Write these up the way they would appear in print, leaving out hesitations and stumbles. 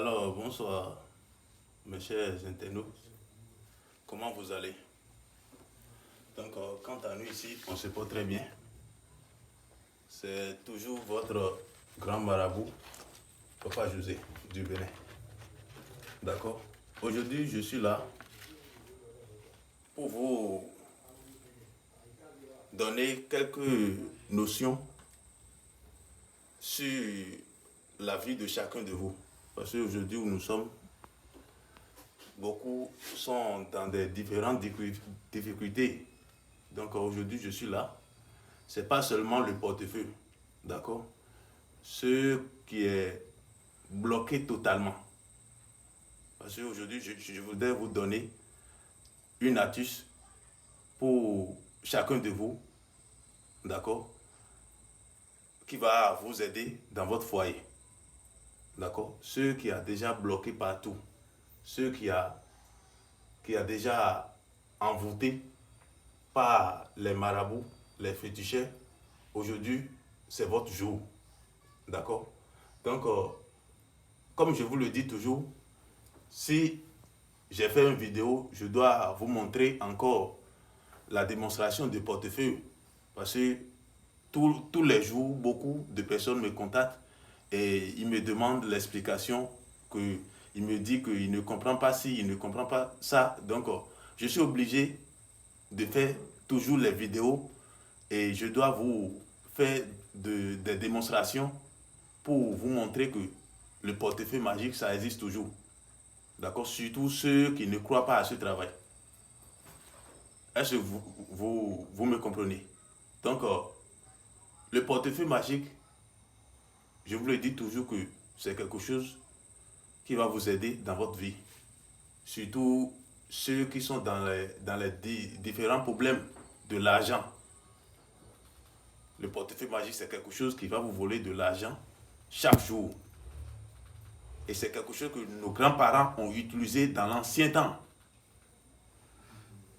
Alors, bonsoir, mes chers internautes. Comment vous allez? Donc, quant à nous ici, on se porte très bien. C'est toujours votre grand marabout, Papa José, du Bénin. D'accord? Aujourd'hui, je suis là pour vous donner quelques notions sur la vie de chacun de vous. Parce qu'aujourd'hui où nous sommes, beaucoup sont dans des différentes difficultés. Donc aujourd'hui, je suis là. Ce n'est pas seulement le portefeuille, d'accord? Ce qui est bloqué totalement. Parce qu'aujourd'hui, je voudrais vous donner une astuce pour chacun de vous, d'accord? Qui va vous aider dans votre foyer. D'accord? Ceux qui a déjà bloqué partout, ceux qui a déjà envoûté par les marabouts, les féticheurs, aujourd'hui, c'est votre jour. D'accord? Donc, comme je vous le dis toujours, si j'ai fait une vidéo, je dois vous montrer encore la démonstration de portefeuille. Parce que tous les jours, beaucoup de personnes me contactent et ils me demandent l'explication, il me dit qu'il ne comprend pas ci, il ne comprend pas ça. Donc, je suis obligé de faire toujours les vidéos et je dois vous faire des démonstrations pour vous montrer que le portefeuille magique, ça existe toujours. D'accord? Surtout ceux qui ne croient pas à ce travail. Est-ce que vous me comprenez? Donc, le portefeuille magique, je vous le dis toujours que c'est quelque chose qui va vous aider dans votre vie. Surtout ceux qui sont dans les différents problèmes de l'argent. Le portefeuille magique, c'est quelque chose qui va vous voler de l'argent chaque jour. Et c'est quelque chose que nos grands-parents ont utilisé dans l'ancien temps.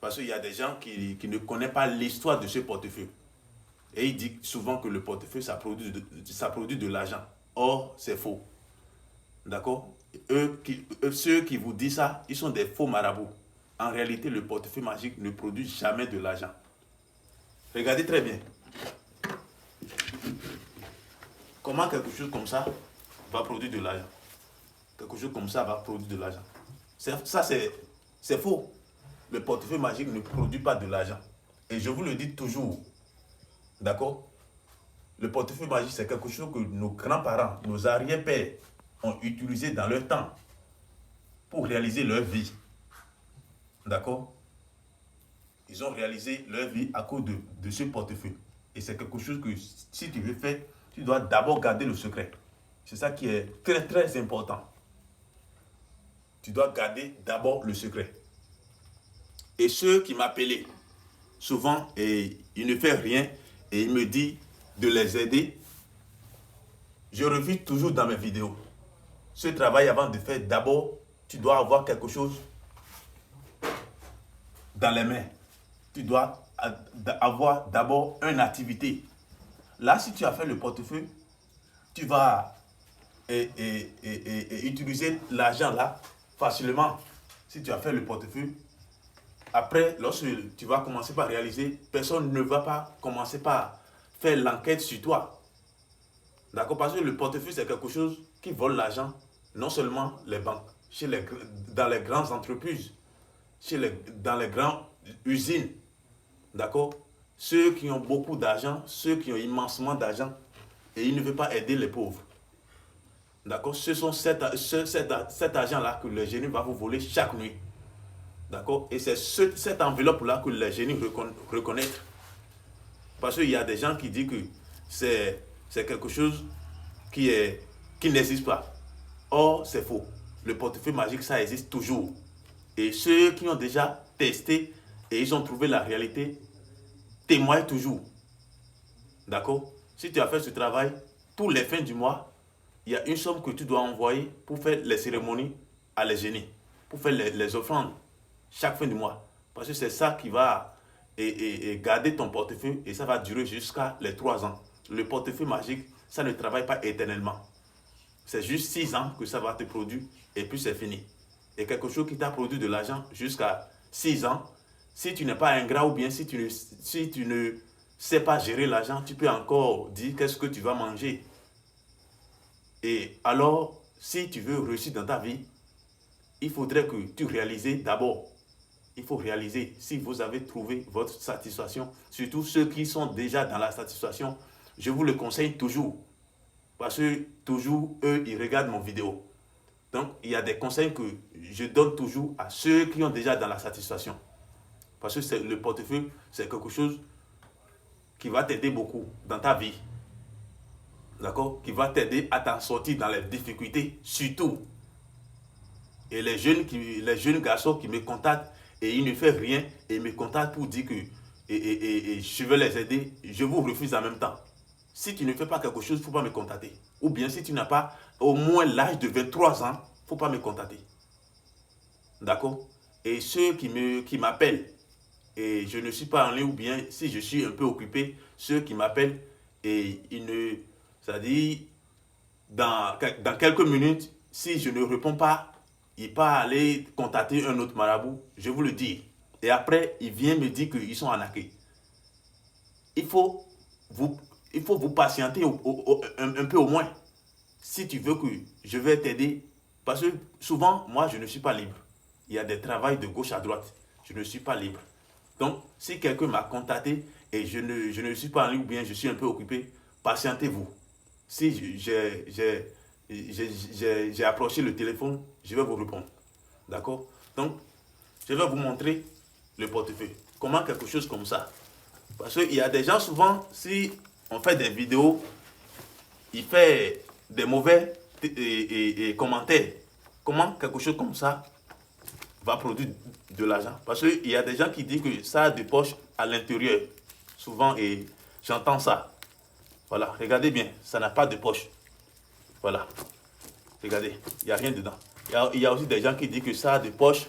Parce qu'il y a des gens qui ne connaissent pas l'histoire de ce portefeuille. Et ils disent souvent que le portefeuille, ça produit de l'argent. Or, c'est faux. D'accord? Ceux qui vous disent ça, ils sont des faux marabouts. En réalité, le portefeuille magique ne produit jamais de l'argent. Regardez très bien. Comment quelque chose comme ça va produire de l'argent? Quelque chose comme ça va produire de l'argent. Ça, c'est faux. Le portefeuille magique ne produit pas de l'argent. Et je vous le dis toujours. D'accord? Le portefeuille magique, c'est quelque chose que nos grands-parents, nos arrière-pères ont utilisé dans leur temps pour réaliser leur vie. D'accord? Ils ont réalisé leur vie à cause de ce portefeuille. Et c'est quelque chose que si tu veux faire, tu dois d'abord garder le secret. C'est ça qui est très très important. Tu dois garder d'abord le secret. Et ceux qui m'appelaient, souvent, et ils ne font rien, et ils me disent de les aider, je refuse toujours dans mes vidéos. Ce travail, avant de faire, d'abord, tu dois avoir quelque chose dans les mains. Tu dois avoir d'abord une activité. Là, si tu as fait le portefeuille, tu vas utiliser l'argent là facilement. Si tu as fait le portefeuille, après, lorsque tu vas commencer par réaliser, personne ne va pas commencer par faire l'enquête sur toi. D'accord? Parce que le portefeuille, c'est quelque chose qui vole l'argent, non seulement les banques, dans les grandes entreprises, dans les grandes usines. D'accord? Ceux qui ont beaucoup d'argent, ceux qui ont immensément d'argent, et ils ne veulent pas aider les pauvres. D'accord? Ce sont cet argent-là que le génie va vous voler chaque nuit. D'accord? Et c'est cette enveloppe-là que les génies reconnaissent. Parce qu'il y a des gens qui disent que c'est quelque chose qui n'existe pas. Or, c'est faux. Le portefeuille magique, ça existe toujours. Et ceux qui ont déjà testé et ils ont trouvé la réalité, témoignent toujours. D'accord? Si tu as fait ce travail, tous les fins du mois, il y a une somme que tu dois envoyer pour faire les cérémonies à les génies, pour faire les offrandes chaque fin du mois. Parce que c'est ça qui va garder ton portefeuille et ça va durer jusqu'à les 3 ans. Le portefeuille magique, ça ne travaille pas éternellement. c'est juste 6 ans que ça va te produire et puis c'est fini. Et quelque chose qui t'a produit de l'argent jusqu'à 6 ans, si tu n'es pas ingrat ou bien si tu ne sais pas gérer l'argent, tu peux encore dire qu'est-ce que tu vas manger. Et alors, si tu veux réussir dans ta vie, il faudrait que tu réalises d'abord. Il faut réaliser si vous avez trouvé votre satisfaction. Surtout ceux qui sont déjà dans la satisfaction, je vous le conseille toujours. Parce que toujours, eux, ils regardent mon vidéo. Donc, il y a des conseils que je donne toujours à ceux qui ont déjà dans la satisfaction. Parce que le portefeuille, c'est quelque chose qui va t'aider beaucoup dans ta vie. D'accord? Qui va t'aider à t'en sortir dans les difficultés, surtout. Et les jeunes garçons qui me contactent et ils ne font rien et me contactent pour dire que je veux les aider, je vous refuse en même temps. Si tu ne fais pas quelque chose, il ne faut pas me contacter. Ou bien si tu n'as pas au moins l'âge de 23 ans, il ne faut pas me contacter. D'accord? Et ceux qui m'appellent, et je ne suis pas en ligne, ou bien si je suis un peu occupé, ceux qui m'appellent, et ils ne... C'est-à-dire, dans quelques minutes, si je ne réponds pas, il peut aller contacter un autre marabout, je vous le dis. Et après, il vient me dire qu'ils sont arnaqués. Il faut vous patienter un peu au moins. Si tu veux que je vais t'aider, parce que souvent, moi, je ne suis pas libre. Il y a des travails de gauche à droite. Je ne suis pas libre. Donc, si quelqu'un m'a contacté et je ne suis pas en ligne ou bien je suis un peu occupé, patientez-vous. Si j'ai approché le téléphone, je vais vous répondre. D'accord? Donc, je vais vous montrer le portefeuille. Comment quelque chose comme ça. Parce qu'il y a des gens souvent, si on fait des vidéos, ils font des mauvais commentaires. Comment quelque chose comme ça va produire de l'argent? Parce qu'il y a des gens qui disent que ça a des poches à l'intérieur. Souvent, et j'entends ça. Voilà, regardez bien, ça n'a pas de poche. Voilà, regardez, il n'y a rien dedans. Il y a aussi des gens qui disent que ça a des poches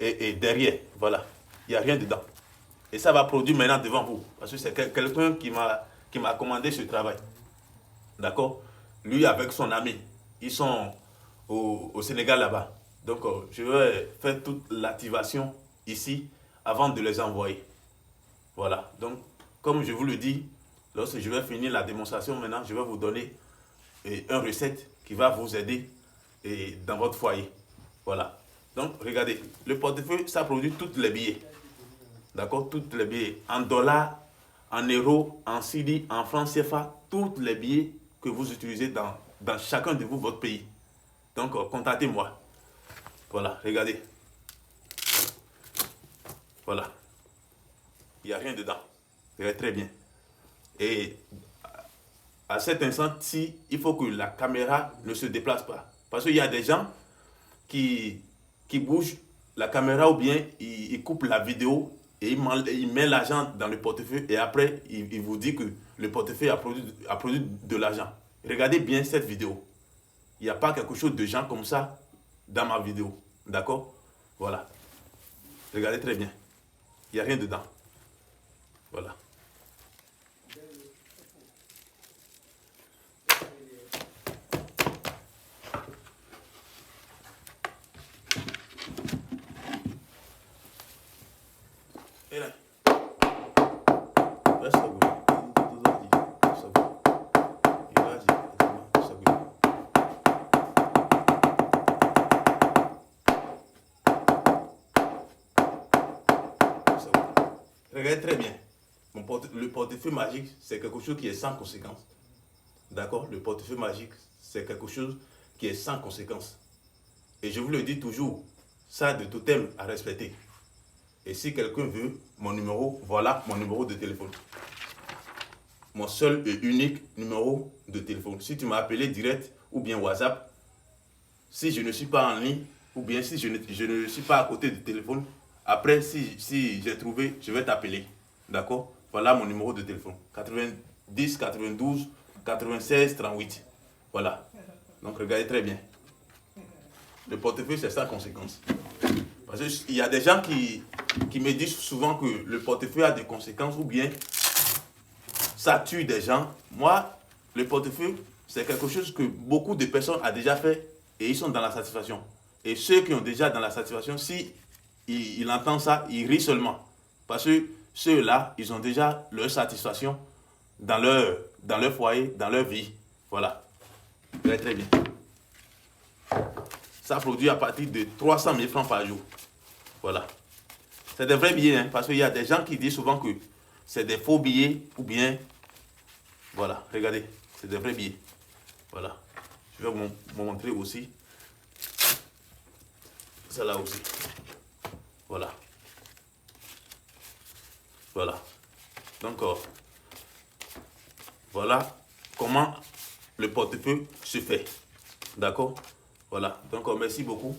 et derrière, voilà, il n'y a rien dedans. Et ça va produire maintenant devant vous. Parce que c'est quelqu'un qui m'a commandé ce travail. D'accord? Lui avec son ami, ils sont au Sénégal là-bas. Donc, je vais faire toute l'activation ici avant de les envoyer. Voilà. Donc, comme je vous le dis, lorsque je vais finir la démonstration maintenant, je vais vous donner une recette qui va vous aider dans votre foyer. Voilà. Donc, regardez, le portefeuille, ça produit tous les billets. D'accord? Tous les billets. En dollars, en euros, en cedi, en francs CFA, tous les billets que vous utilisez dans chacun de vous, votre pays. Donc, contactez-moi. Voilà, regardez. Voilà. Il n'y a rien dedans. Regardez très bien. Et à cet instant-ci, il faut que la caméra ne se déplace pas. Parce qu'il y a des gens qui bougent la caméra ou bien ils coupent la vidéo et ils mettent l'argent dans le portefeuille et après, ils vous disent que le portefeuille a produit de l'argent. Regardez bien cette vidéo. Il n'y a pas quelque chose de genre comme ça dans ma vidéo. D'accord? Voilà. Regardez très bien. Il n'y a rien dedans. Voilà. Et là. Regardez très bien. Le portefeuille magique, c'est quelque chose qui est sans conséquence. D'accord? Le portefeuille magique, c'est quelque chose qui est sans conséquence. Et je vous le dis toujours, ça a de totem à respecter. Et si quelqu'un veut mon numéro, voilà mon numéro de téléphone. Mon seul et unique numéro de téléphone. Si tu m'as appelé direct ou bien WhatsApp, si je ne suis pas en ligne ou bien si je ne suis pas à côté du téléphone, après si j'ai trouvé, je vais t'appeler. D'accord? Voilà mon numéro de téléphone. 90 92 96 38. Voilà. Donc regardez très bien. Le portefeuille, c'est sans conséquence. Parce qu'il y a des gens qui me disent souvent que le portefeuille a des conséquences ou bien ça tue des gens. Moi, le portefeuille, c'est quelque chose que beaucoup de personnes ont déjà fait et ils sont dans la satisfaction. Et ceux qui ont déjà dans la satisfaction, si ils entendent ça, ils rient seulement. Parce que ceux-là, ils ont déjà leur satisfaction dans leur foyer, dans leur vie. Voilà. Très très bien. Ça produit à partir de 300 000 francs par jour. Voilà. C'est des vrais billets, hein, parce qu'il y a des gens qui disent souvent que c'est des faux billets ou bien... Voilà, regardez, c'est des vrais billets. Voilà. Je vais vous montrer aussi. Celle-là aussi. Voilà. Voilà. Donc, voilà comment le portefeuille se fait. D'accord? Voilà. Donc, merci beaucoup.